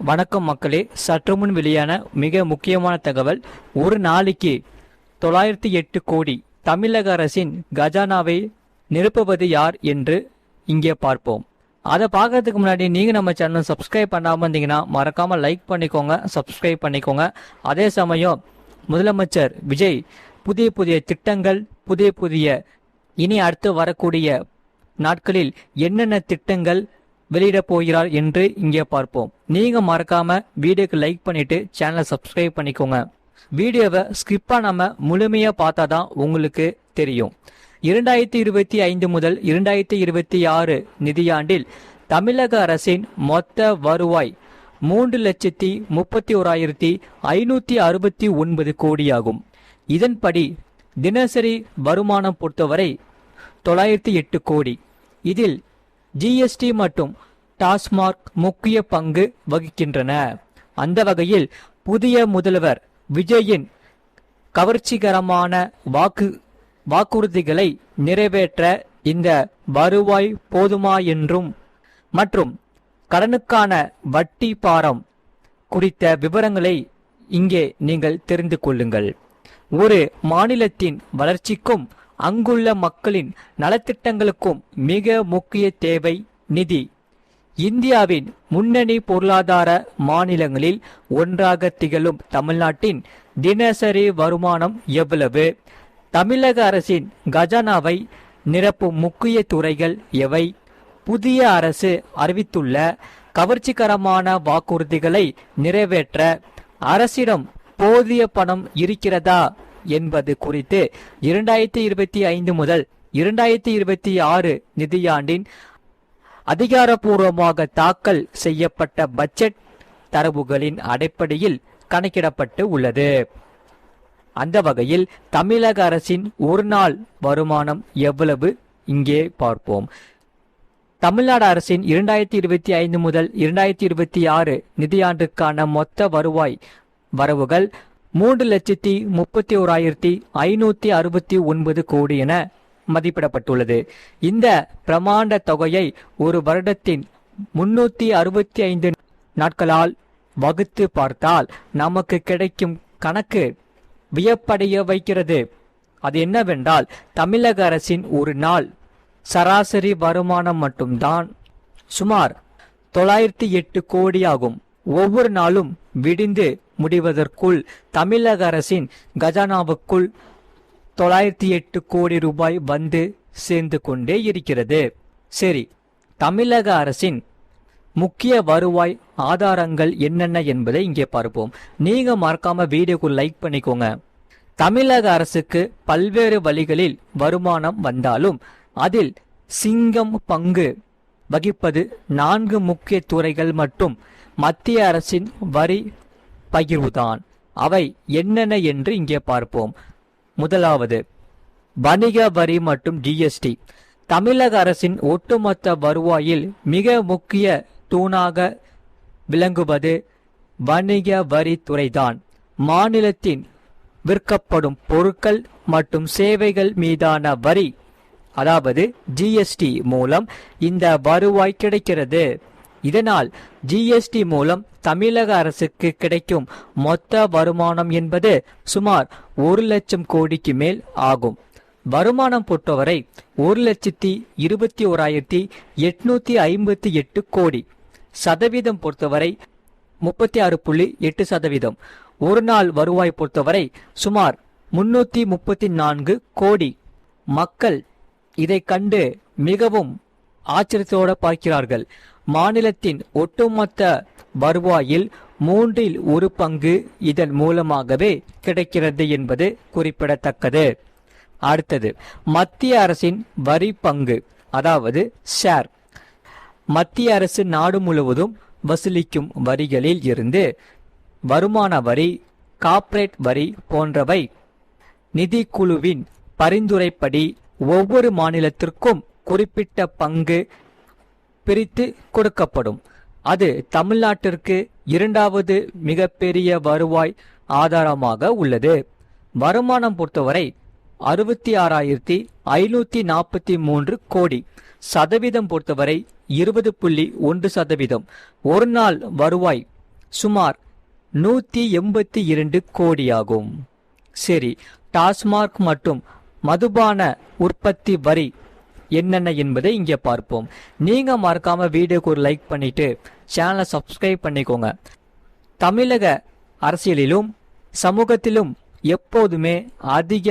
வணக்கம் மக்களே, சற்று முன் வெளியான மிக முக்கியமான தகவல். ஒரு நாளைக்கு 908 கோடி தமிழக அரசின் கஜானாவை நிரப்புவது யார் என்று இங்கே பார்ப்போம். அதை பார்க்கறதுக்கு முன்னாடி நீங்கள் நம்ம சேனல் சப்ஸ்கிரைப் பண்ணாமல் இருந்தீங்கன்னா மறக்காமல் லைக் பண்ணிக்கோங்க, சப்ஸ்கிரைப் பண்ணிக்கோங்க. அதே சமயம் முதலமைச்சர் விஜய் புதிய புதிய திட்டங்கள், புதிய இனி அடுத்து வரக்கூடிய நாட்களில் என்னென்ன திட்டங்கள் வெளியிட போகிறார் என்று இங்கே பார்ப்போம். நீங்க மறக்காம வீடியோக்கு லைக் பண்ணிட்டு சேனலை சப்ஸ்கிரைப் பண்ணிக்கோங்க. வீடியோவை ஸ்கிப் பண்ணாம முழுமையா பார்த்தாதான் உங்களுக்கு தெரியும். 2025 முதல் 2026 நிதியாண்டில் தமிழக அரசின் மொத்த வருவாய் 3,31,569 கோடியாகும். இதன்படி தினசரி வருமானம் பொறுத்தவரை 908 கோடி. இதில் ஜிஎஸ்டி மற்றும் டாஸ்மாக் முக்கிய பங்கு வகிக்கின்றன. அந்த வகையில் புதிய முதல்வர் விஜயின் கவர்ச்சிகரமான வாக்குறுதிகளை நிறைவேற்ற இந்த வருவாய் போதுமா என்றும் மற்றும் கடனுக்கான வட்டி பாரம் குறித்த விவரங்களை இங்கே நீங்கள் தெரிந்து கொள்ளுங்கள். ஒரு மாநிலத்தின் வளர்ச்சிக்கும் அங்குள்ள மக்களின் நலத்திட்டங்களுக்கும் மிக முக்கிய தேவை நிதி. இந்தியாவின் முன்னணி பொருளாதார மாநிலங்களில் ஒன்றாக திகழும் தமிழ்நாட்டின் தினசரி வருமானம் எவ்வளவு? தமிழக அரசின் கஜானாவை நிரப்பும் முக்கிய துறைகள் எவை? புதிய அரசு அறிவித்துள்ள கவர்ச்சிகரமான வாக்குறுதிகளை நிறைவேற்ற அரசிடம் போதிய பணம் இருக்கிறதா என்பது குறித்து 2025 முதல் 2026 நிதியாண்டின் அதிகாரப்பூர்வமாக தாக்கல் செய்யப்பட்ட பட்ஜெட் தரவுகளின் அடிப்படையில் கணக்கிடப்பட்டு உள்ளது. அந்த வகையில் தமிழக அரசின் ஒரு நாள் வருமானம் எவ்வளவு இங்கே பார்ப்போம். தமிழ்நாடு அரசின் 2025 முதல் 2026 நிதியாண்டுக்கான மொத்த வருவாய் வரவுகள் 3,31,569 கோடி என மதிப்பிடப்பட்டுள்ளது. இந்த பிரமாண்ட தொகையை ஒரு வருடத்தின் 365 நாட்களால் வகுத்து பார்த்தால் நமக்கு கிடைக்கும் கணக்கு வியப்படைய வைக்கிறது. அது என்னவென்றால், தமிழக அரசின் ஒரு நாள் சராசரி வருமானம் மட்டும்தான் சுமார் 908 கோடி ஆகும். ஒவ்வொரு நாளும் விடிந்து முடிவதற்குள் தமிழக அரசின் கஜானாவுக்குள் 908 கோடி ரூபாய் வந்து சேர்ந்து கொண்டே இருக்கிறது. சரி, தமிழக அரசின் முக்கிய வருவாய் ஆதாரங்கள் என்னென்ன என்பதை இங்கே பார்ப்போம். நீங்க மறக்காம வீடியோக்கு லைக் பண்ணிக்கோங்க. தமிழக அரசுக்கு பல்வேறு வழிகளில் வருமானம் வந்தாலும் அதில் சிங்கம் பங்கு வகிப்பது 4 முக்கிய துறைகள் மற்றும் மத்திய அரசின் வரி பகிர்வுதான். அவை என்னென்ன என்று இங்கே பார்ப்போம். முதலாவது வணிக வரி மற்றும் ஜிஎஸ்டி. தமிழக அரசின் ஒட்டுமொத்த வருவாயில் மிக முக்கிய தூணாக விளங்குவது வணிக வரி துறைதான். மாநிலத்தின் விற்கப்படும் பொருட்கள் மற்றும் சேவைகள் மீதான வரி, அதாவது ஜிஎஸ்டி மூலம் இந்த வருவாய் கிடைக்கிறது. இதனால் ஜிஎஸ்டி மூலம் தமிழக அரசுக்கு கிடைக்கும் மொத்த வருமானம் என்பது சுமார் 1 லட்சம் கோடிக்கு மேல் ஆகும். வருமானம் பொறுத்தவரை 1,21,858 கோடி. சதவீதம் பொறுத்தவரை 36.8%. ஒரு நாள் வருவாய் பொறுத்தவரை சுமார் 334 கோடி. மக்கள் இதை கண்டு மிகவும் ஆச்சரியத்தோடு பார்க்கிறார்கள். மாநிலத்தின் ஒட்டுமொத்த வருவாயில் 1/3 பங்கு இதன் மூலமாகவே கிடைக்கிறது என்பது குறிப்பிடத்தக்கது. அடுத்தது மத்திய அரசின் வரி பங்கு, அதாவது ஷேர். மத்திய அரசு நாடு முழுவதும் வசூலிக்கும் வரிகளில் இருந்து வருமான வரி, கார்ப்பரேட் வரி போன்றவை நிதிக்குழுவின் பரிந்துரைப்படி ஒவ்வொரு மாநிலத்திற்கும் குறிப்பிட்ட பங்கு பிரித்து கொடுக்கப்படும். அது தமிழ்நாட்டிற்கு 2வது மிகப்பெரிய வருவாய் ஆதாரமாக உள்ளது. வருமானம் பொறுத்தவரை 66,543 கோடி. சதவீதம் பொறுத்தவரை 20.1%. ஒரு நாள் வருவாய் சுமார் 182 கோடியாகும். சரி, டாஸ்மாக் மற்றும் மதுபான உற்பத்தி வரி என்னென்ன என்பதை இங்கே பார்ப்போம். நீங்க மறக்காம வீடியோக்கு ஒரு லைக் பண்ணிட்டு சேனலை சப்ஸ்கிரைப் பண்ணிக்கோங்க. தமிழக அரசியலிலும் சமூகத்திலும் எப்போதுமே அதிக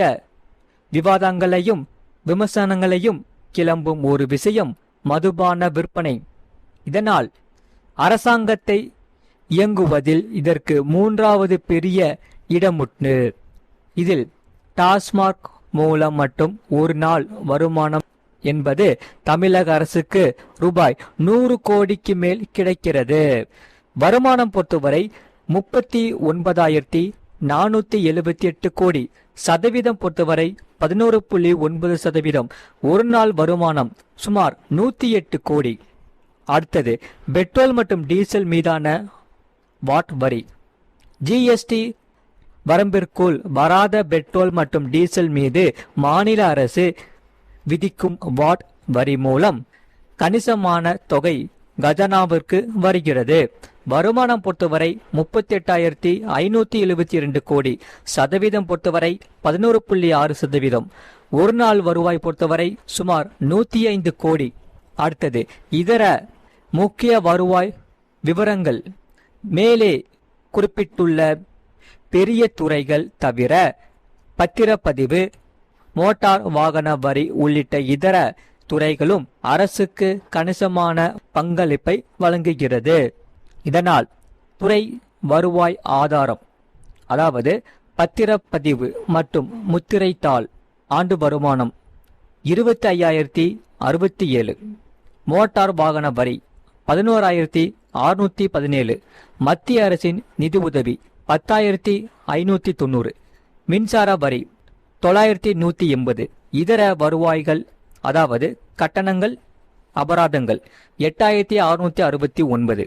விவாதங்களையும் விமர்சனங்களையும் கிளம்பும் ஒரு விஷயம் மதுபான விற்பனை. இதனால் அரசாங்கத்தை இயங்குவதில் இதற்கு மூன்றாவது பெரிய இடமுண்டு. இதில் டாஸ்மாக் மூலம் மட்டும் ஒரு நாள் வருமானம் என்பது தமிழக அரசுக்கு ரூபாய் 100 கோடிக்கு மேல் கிடைக்கிறது. வருமானம் பொறுத்தவரை 39,478 கோடி. சதவீதம் பொறுத்தவரை 11.9%. ஒரு நாள் வருமானம் சுமார் 108 கோடி. அடுத்தது பெட்ரோல் மற்றும் டீசல் மீதான வாட் வரி. ஜிஎஸ்டி வரம்பிற்குள் வராத பெட்ரோல் மற்றும் டீசல் மீது மாநில அரசு விதிக்கும் வாட் வரி மூலம் கணிசமான தொகை கஜானாவிற்கு வருகிறது. வருமானம் பொறுத்தவரை 38,572 கோடி. சதவீதம் பொறுத்தவரை 11.6%. ஒரு நாள் வருவாய் பொறுத்தவரை சுமார் 105 கோடி. அடுத்தது இதர முக்கிய வருவாய் விவரங்கள். மேலே குறிப்பிட்டுள்ள பெரிய துறைகள் தவிர பத்திரப்பதிவு, மோட்டார் வாகன வரி உள்ளிட்ட இதர துறைகளும் அரசுக்கு கணிசமான பங்களிப்பை வழங்குகிறது. இதனால் துறை வருவாய் ஆதாரம், அதாவது பத்திரப்பதிவு மற்றும் முத்திரைத்தாள் ஆண்டு வருமானம் 25,067. மோட்டார் வாகன வரி 11,617. மத்திய அரசின் நிதி உதவி 10,590. மின்சார வரி 9,180. இதர வருவாய்கள் அதாவது கட்டணங்கள் அபராதங்கள் 8,669.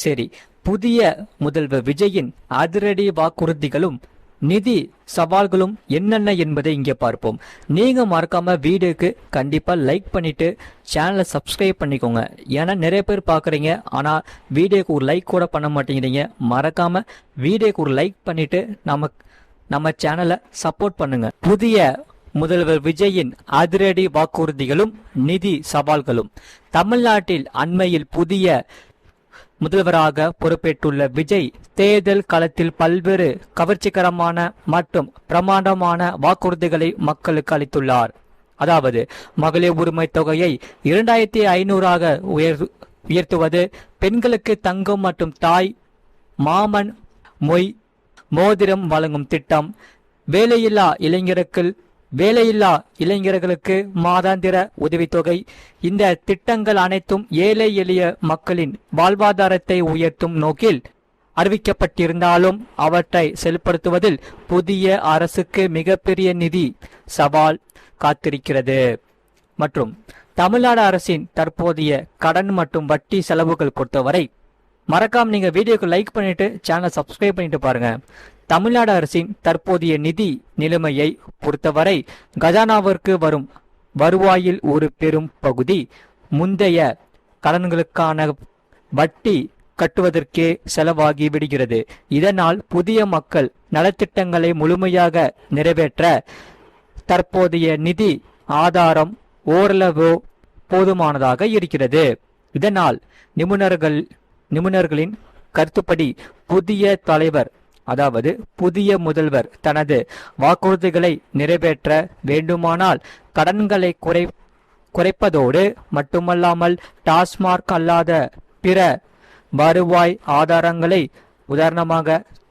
சரி, புதிய முதல்வர் விஜயின் அதிரடி வாக்குறுதிகளும் நிதி சவால்களும் என்னென்ன என்பதை இங்கே பார்ப்போம். நீங்க மறக்காம வீடியோக்கு கண்டிப்பா லைக் பண்ணிட்டு சேனலை சப்ஸ்கிரைப் பண்ணிக்கோங்க. ஏன்னா நிறைய பேர் பாக்குறீங்க, ஆனா வீடியோக்கு ஒரு லைக் கூட பண்ண மாட்டேங்கிறீங்க. மறக்காம வீடியோக்கு ஒரு லைக் பண்ணிட்டு நம்ம சேனலை சப்போர்ட் பண்ணுங்க. புதிய முதல்வர் விஜயின் அதிரடி வாக்குறுதிகளும் நிதி சவால்களும். தமிழ்நாட்டில் அண்மையில் புதிய முதல்வராக பொறுப்பேற்றுள்ள விஜய் தேர்தல் களத்தில் பல்வேறு கவர்ச்சிகரமான மற்றும் பிரமாண்டமான வாக்குறுதிகளை மக்களுக்கு அளித்துள்ளார். அதாவது மகளிர் உரிமை தொகையை 2,500 உயர்த்துவது, பெண்களுக்கு தங்கம் மற்றும் தாய் மாமன் மொய் மோதிரம் வழங்கும் திட்டம், வேலையில்லா இளைஞர்களுக்கு மாதாந்திர உதவித்தொகை. இந்த திட்டங்கள் அனைத்தும் ஏழை எளிய மக்களின் வாழ்வாதாரத்தை உயர்த்தும் நோக்கில் அறிவிக்கப்பட்டிருந்தாலும் அவற்றை செயல்படுத்துவதில் புதிய அரசுக்கு மிகப்பெரிய நிதி சவால் காத்திருக்கிறது. மற்றும் தமிழ்நாடு அரசின் தற்போதைய கடன் மற்றும் வட்டி செலவுகள் பொறுத்தவரை மறக்காம நீங்க வீடியோக்கு லைக் பண்ணிட்டு சேனலை சப்ஸ்கிரைப் பண்ணிட்டு பாருங்க. தமிழ்நாடு அரசின் தற்போதைய நிதி நிலைமையை பொறுத்தவரை கஜானாவிற்கு வரும் வருவாயில் ஒரு பெரும் பகுதி முந்தைய கடன்களுக்கான வட்டி கட்டுவதற்கே செலவாகி விடுகிறது. இதனால் புதிய மக்கள் நலத்திட்டங்களை முழுமையாக நிறைவேற்ற தற்போதைய நிதி ஆதாரம் ஓரளவு போதுமானதாக இருக்கிறது. இதனால் நிபுணர்களின் கருத்துப்படி புதிய தலைவர், அதாவது புதிய முதல்வர் தனது வாக்குறுதிகளை நிறைவேற்ற வேண்டுமானால் கடன்களை குறைப்பதோடு மட்டுமல்லாமல் டாஸ்மாக் அல்லாத பிற வருவாய் ஆதாரங்களை, உதாரணமாக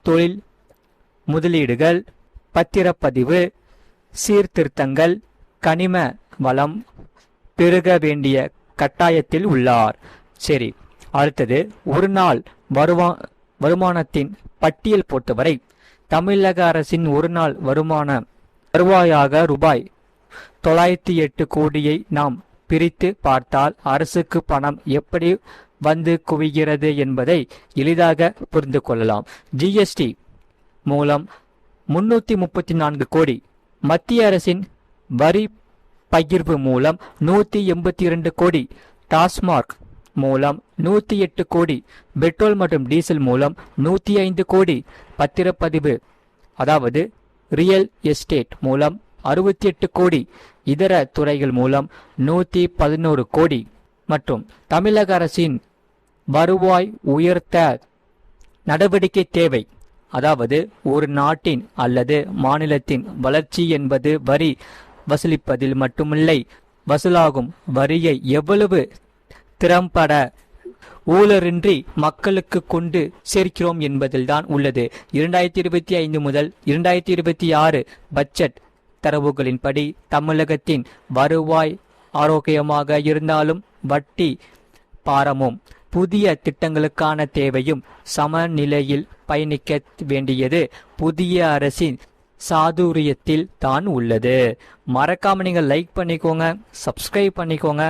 தொழில் முதலீடுகள், பத்திரப்பதிவு சீர்திருத்தங்கள், கனிம வளம் பெருக வேண்டிய கட்டாயத்தில் உள்ளார். சரி, அடுத்தது ஒரு நாள் வருமானத்தின் பட்டியல் பொறுத்தவரை தமிழக அரசின் ஒரு நாள் வருவாயாக ரூபாய் 908 கோடியை நாம் பிரித்து பார்த்தால் அரசுக்கு பணம் எப்படி வந்து குவிகிறது என்பதை எளிதாக புரிந்து கொள்ளலாம். ஜிஎஸ்டி மூலம் 334 கோடி, மத்திய அரசின் வரி பகிர்வு மூலம் 182 கோடி, டாஸ்மாக் மூலம் 108 கோடி, பெட்ரோல் மற்றும் டீசல் மூலம் 105 கோடி, பத்திரப்பதிவு அதாவது ரியல் எஸ்டேட் மூலம் 68 கோடி, இதர துறைகள் மூலம் 111 கோடி மற்றும் தமிழக அரசின் வருவாய் உயர்த்த நடவடிக்கை தேவை. அதாவது ஒரு நாட்டின் அல்லது மாநிலத்தின் வளர்ச்சி என்பது வரி வசூலிப்பதில் மட்டுமில்லை, வசூலாகும் வரியை எவ்வளவு திறம்பட ஊழலின்றி மக்களுக்கு கொண்டு சேர்க்கிறோம் என்பதில்தான் உள்ளது. 2025 முதல் 2026 பட்ஜெட் தரவுகளின்படி தமிழகத்தின் வருவாய் ஆரோக்கியமாக இருந்தாலும் வட்டி பாரமும் புதிய திட்டங்களுக்கான தேவையும் சமநிலையில் பயணிக்க வேண்டியது புதிய அரசின் சாதுரியத்தில் தான் உள்ளது. மறக்காம நீங்க லைக் பண்ணிக்கோங்க, சப்ஸ்கிரைப் பண்ணிக்கோங்க.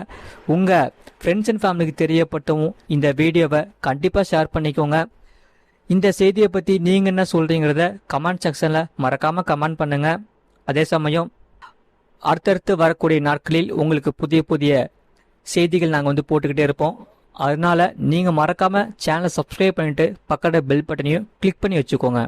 உங்க ஃப்ரெண்ட்ஸ் அண்ட் ஃபேமிலிக்கு தெரியப்பட்டவும் இந்த வீடியோவை கண்டிப்பா ஷேர் பண்ணிக்கோங்க. இந்த செய்தியை பத்தி நீங்க என்ன சொல்றீங்கிறத கமெண்ட் செக்ஷன்ல மறக்காம கமெண்ட் பண்ணுங்க. அதே சமயம் அடுத்தடுத்து வரக்கூடிய நாட்களில் உங்களுக்கு புதிய புதிய செய்திகள் நாங்கள் போட்டுக்கிட்டே இருப்போம். அதனால நீங்க மறக்காம சேனலை சப்ஸ்கிரைப் பண்ணிட்டு பக்கத்துல பெல் பட்டனையும் கிளிக் பண்ணி வச்சுக்கோங்க.